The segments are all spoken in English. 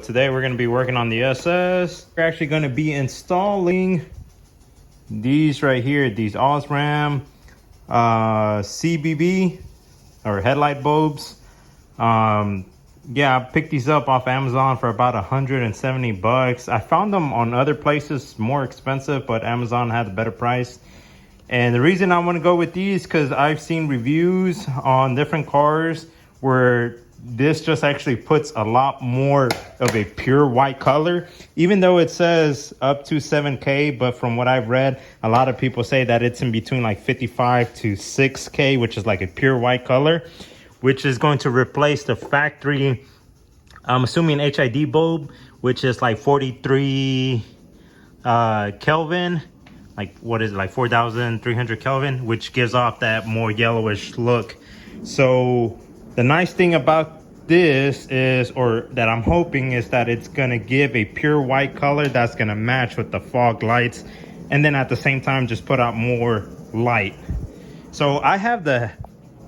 today we're going to be working on the SS. We're actually going to be installing these right here, these OSRAM CBB or headlight bulbs. Yeah, I picked these up off Amazon for about 170 bucks. I found them on other places more expensive, but Amazon had a better price. And the reason I want to go with these because I've seen reviews on different cars where this just actually puts a lot more of a pure white color, even though it says up to 7K. But from what I've read, a lot of people say that it's in between like 55 to 6K, which is like a pure white color, which is going to replace the factory, I'm assuming HID bulb, which is like 43 Kelvin. Like what is it, like 4,300 Kelvin, which gives off that more yellowish look. So the nice thing about this is, or that I'm hoping, is that it's gonna give a pure white color that's gonna match with the fog lights, and then at the same time just put out more light. So I have the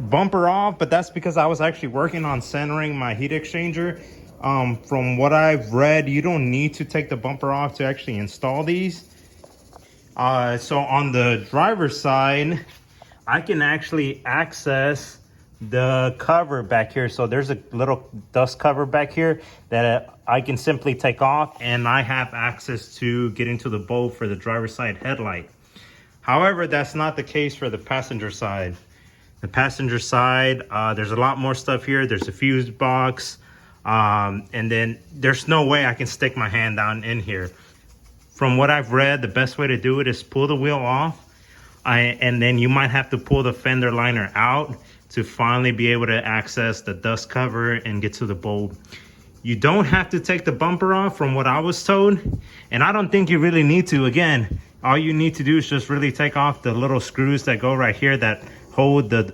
bumper off, but that's because I was actually working on centering my heat exchanger. From what I've read, you don't need to take the bumper off to actually install these. So on the driver's side, I can actually access the cover back here. So there's a little dust cover back here that I can simply take off, and I have access to get into the bulb for the driver's side headlight. However, that's not the case for the passenger side. The passenger side, there's a lot more stuff here. There's a fuse box, and then there's no way I can stick my hand down in here. From what I've read, the best way to do it is pull the wheel off, and then you might have to pull the fender liner out to finally be able to access the dust cover and get to the bulb. You don't have to take the bumper off from what I was told, and I don't think you really need to. Again, all you need to do is just really take off the little screws that go right here that hold the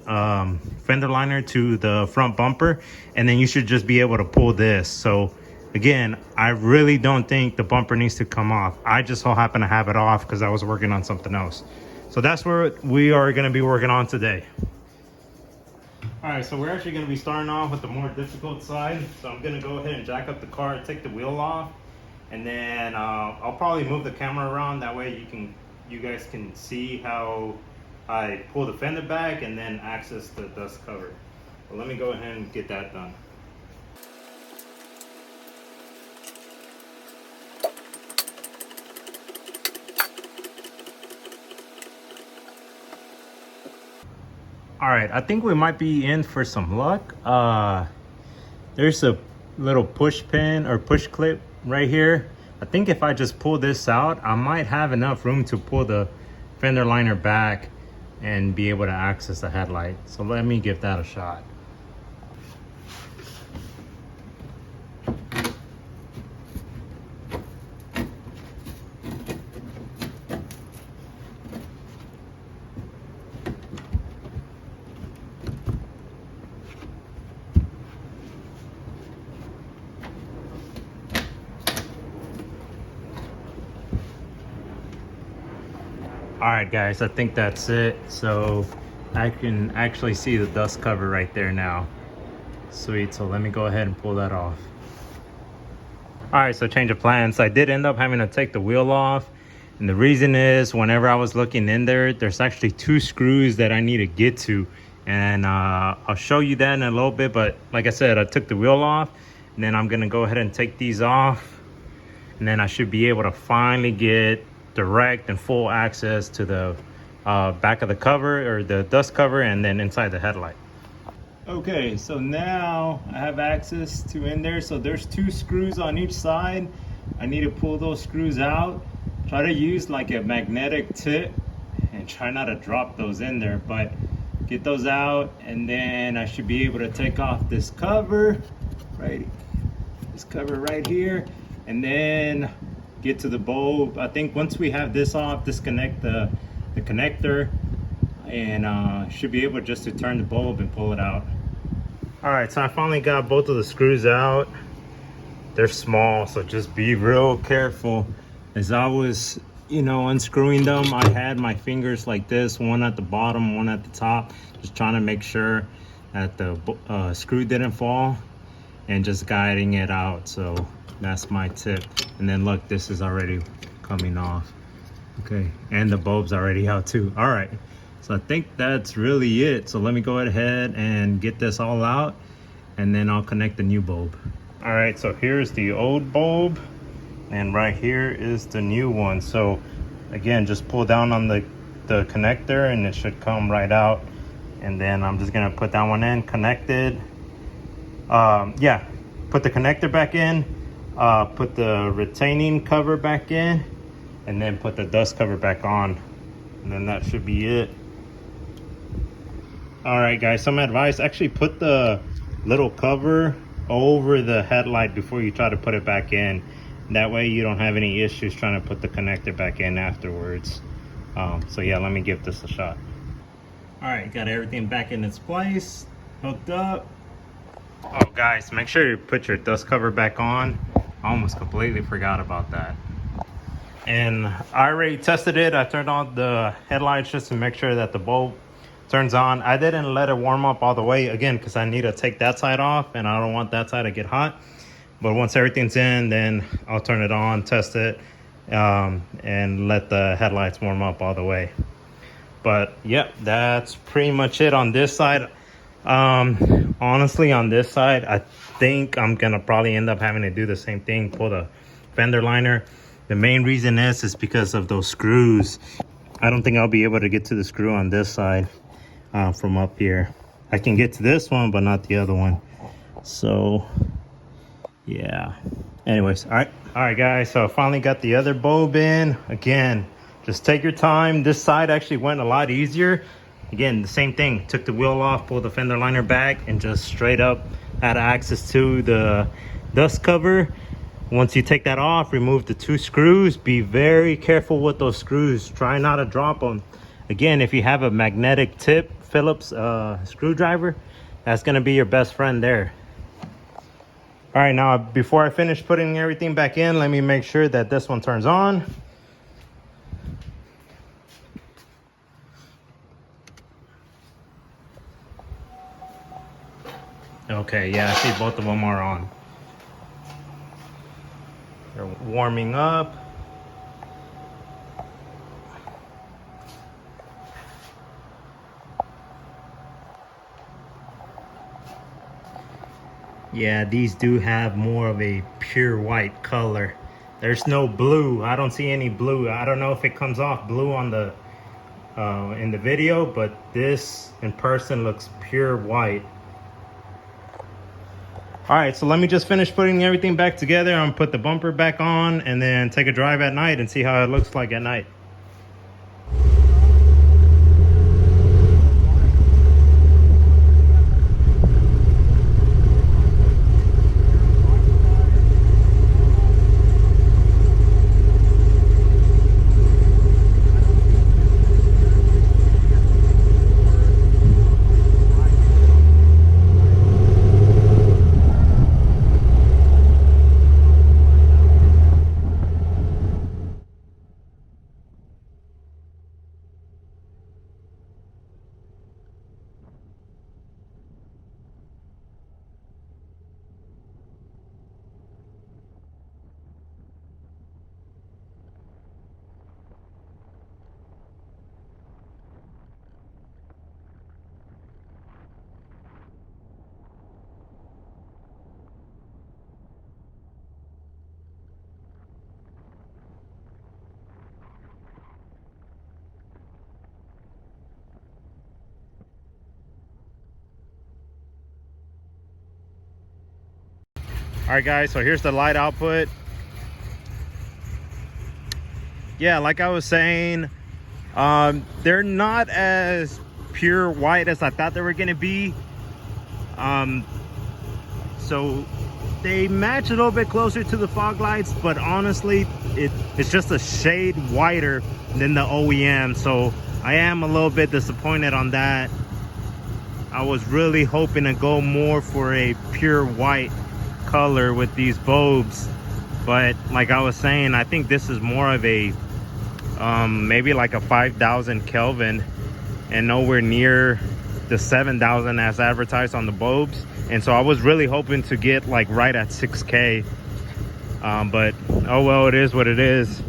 fender liner to the front bumper, and then you should just be able to pull this. So again, I really don't think the bumper needs to come off. I just so happen to have it off because I was working on something else. So that's what we are going to be working on today. All right, so we're actually going to be starting off with the more difficult side. So I'm going to go ahead and jack up the car and take the wheel off, and then I'll probably move the camera around. That way you guys can see how I pull the fender back and then access the dust cover. But let me go ahead and get that done. All right, I think we might be in for some luck. There's a little push pin or push clip right here. I think if I just pull this out, I might have enough room to pull the fender liner back and be able to access the headlight. So let me give that a shot. All right, guys, I think that's it. So I can actually see the dust cover right there now. Sweet, so let me go ahead and pull that off. All right, so change of plans. I did end up having to take the wheel off. And the reason is, whenever I was looking in there, there's actually 2 screws that I need to get to. And I'll show you that in a little bit. But like I said, I took the wheel off, and then I'm gonna go ahead and take these off. And then I should be able to finally get direct and full access to the back of the cover, or the dust cover, and then inside the headlight. Okay, so now I have access to in there. So there's 2 screws on each side. I need to pull those screws out. Try to use like a magnetic tip and try not to drop those in there, but get those out, and then I should be able to take off this cover right here, and then get to the bulb. I think once we have this off, disconnect the connector, and should be able just to turn the bulb and pull it out. All right, so I finally got both of the screws out. They're small, so just be real careful. As I was, unscrewing them, I had my fingers like this, one at the bottom, one at the top, just trying to make sure that the screw didn't fall. and just guiding it out. So that's my tip. And then look, this is already coming off. Okay, and the bulb's already out too. All right, so I think that's really it. So let me go ahead and get this all out, and then I'll connect the new bulb. All right, so here's the old bulb, and right here is the new one. So again, just pull down on the connector and it should come right out. And then I'm just gonna put that one in, connected. Yeah, put the connector back in, put the retaining cover back in, and then put the dust cover back on. And then that should be it. All right guys, some advice: actually put the little cover over the headlight before you try to put it back in. That way you don't have any issues trying to put the connector back in afterwards. So yeah, let me give this a shot. All right, got everything back in its place, hooked up. Oh guys, make sure you put your dust cover back on. I almost completely forgot about that. And I already tested it. I turned on the headlights just to make sure that the bulb turns on. I didn't let it warm up all the way, again, because I need to take that side off and I don't want that side to get hot. But once everything's in, then I'll turn it on, test it, and let the headlights warm up all the way. But yep, that's pretty much it on this side. Honestly, on this side, I think I'm gonna probably end up having to do the same thing, pull the fender liner. The main reason is because of those screws. I don't think I'll be able to get to the screw on this side from up here. I can get to this one, but not the other one. So yeah, anyways, all right guys, so I finally got the other bulb in. Again, just take your time. This side actually went a lot easier. Again, the same thing, took the wheel off, pulled the fender liner back, and just straight up had access to the dust cover. Once you take that off, remove the 2 screws. Be very careful with those screws. Try not to drop them. Again, if you have a magnetic tip Phillips screwdriver, that's gonna be your best friend there. All right, now before I finish putting everything back in, let me make sure that this one turns on. Okay, yeah, I see both of them are on. They're warming up. Yeah, these do have more of a pure white color. There's no blue. I don't see any blue. I don't know if it comes off blue on the in the video, but this in person looks pure white. All right, so let me just finish putting everything back together. I'm gonna put the bumper back on and then take a drive at night and see how it looks like at night. All right guys, so here's the light output. Yeah, like I was saying, they're not as pure white as I thought they were gonna be. So they match a little bit closer to the fog lights, but honestly, it's just a shade whiter than the OEM. So I am a little bit disappointed on that. I was really hoping to go more for a pure white color with these bulbs, but like I was saying, I think this is more of a maybe like a 5,000 Kelvin and nowhere near the 7,000 as advertised on the bulbs, and so I was really hoping to get like right at 6K, but oh well, it is what it is.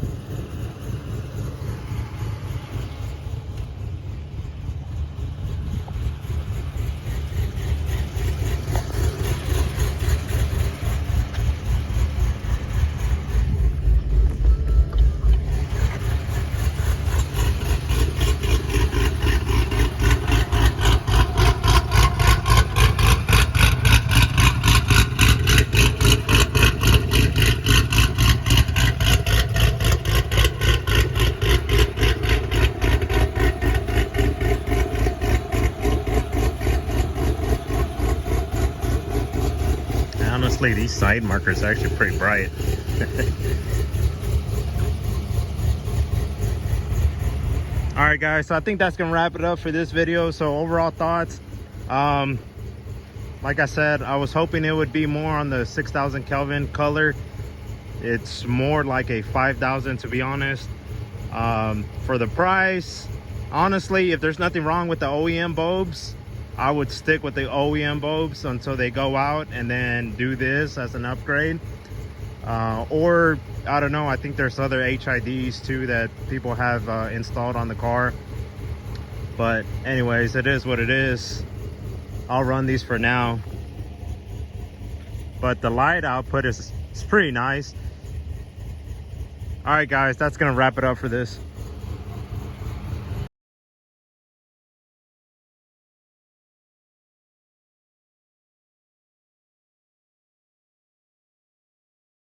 Honestly, these side markers are actually pretty bright. All right, guys, so I think that's gonna wrap it up for this video. So overall thoughts, like I said, I was hoping it would be more on the 6,000 Kelvin color. It's more like a 5,000, to be honest. For the price, honestly, if there's nothing wrong with the OEM bulbs, I would stick with the OEM bulbs until they go out, and then do this as an upgrade. Or I don't know, I think there's other HIDs too that people have installed on the car. But anyways, it is what it is. I'll run these for now. But the light output is pretty nice. All right, guys, that's gonna wrap it up for this.